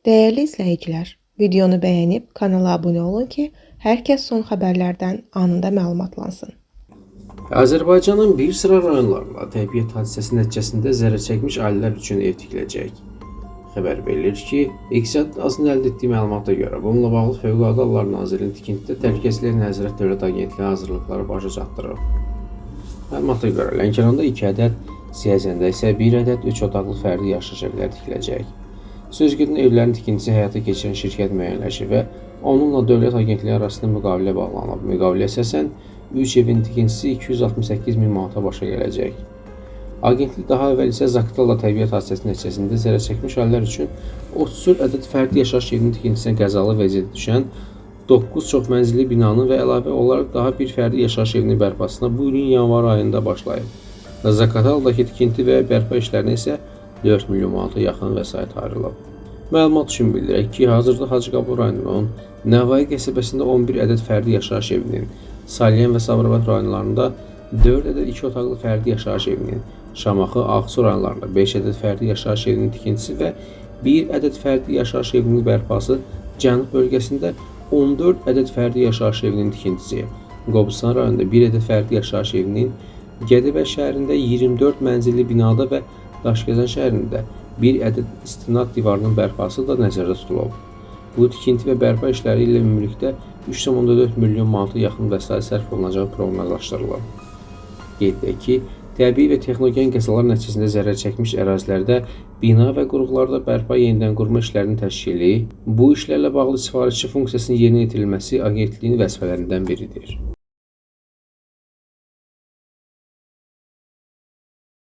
Değerli izləyicilər, videonu bəyənib kanala abunə olun ki, hər kəs son xəbərlərdən anında məlumatlansın. Azərbaycanın bir sıra rayonlarında təbiət hadisəsi nəticəsində zərər çəkmiş ailələr üçün ev tikiləcək. Xəbər verilir ki, İqtisad Nazirliyinin əldə etdiyi məlumata görə bununla bağlı Fövqəladə Hallar Nazirliyinin tikintidə təhlükəsizlik Nəzarət Dövlət Agentliyi hazırlıqları başa çatdırıb. Məlumata görə Lənkəranda 2 ədəd, Siyəzəndə isə 1 ədəd 3 otaqlı fərdi yaşayış evləri tikiləcək. Sözügedən evlərin tikintisi həyata keçirən şirkət müəyyənləşib və onunla Dövlət Agentliyi arasında müqavilə bağlanıb. Müqavilə əsasən 3 evin tikintisi 268 min manata başa gələcək. Agentlik daha əvvəl isə Zaqatala təbiət hadisəsi nəticəsində zərər çəkmiş ailələr üçün 34 ədəd fərdi yaşayış evinin tikintisinə qəzalı vəziyyətdə düşən 9 çoxmənzilli binanın və əlavə olaraq daha bir fərdi yaşayış evinin bərpasına bu ilin yanvar ayında başlayıb. Zaqataladakı tikinti və bərpa işlərinə isə 4 milyon manata yaxın vəsait ayrılıb. Məlumat üçün bildirək ki, hazırda Hacıqabul rayonunun Nəvai qəsəbəsində 11 ədəd fərdi yaşayış evinin, Salyan və Sabirabad rayonlarında 4 ədəd 2 otaqlı fərdi yaşayış evinin, Şamaxı, Ağsu rayonlarında 5 ədəd fərdi yaşayış evinin tikintisi və 1 ədəd fərdi yaşayış evinin bərpası, Cənub bölgəsində 14 ədəd fərdi yaşayış evinin tikintisi, Qobustan rayonunda 1 ədəd fərdi yaşayış evinin, Gədəbəy şəhərində 24 mənzilli binada və Daşkəsən şəhərində 1 ədəd istinad divarının bərpası da nəzərdə tutulub. Bu tikinti və bərpa işləri ilə ümumilikdə 3,4 milyon manata yaxın vəsait sərf olunacağı proqnozlaşdırılıb. Qeyd edək ki, təbii və texnogen qəzalar nəticəsində zərər çəkmiş ərazilərdə bina və qurğularda bərpa yenidən qurma işlərinin təşkili, bu işlərlə bağlı sifarişçi funksiyasının yerinə yetirilməsi agentliyin vəzifələrindən biridir.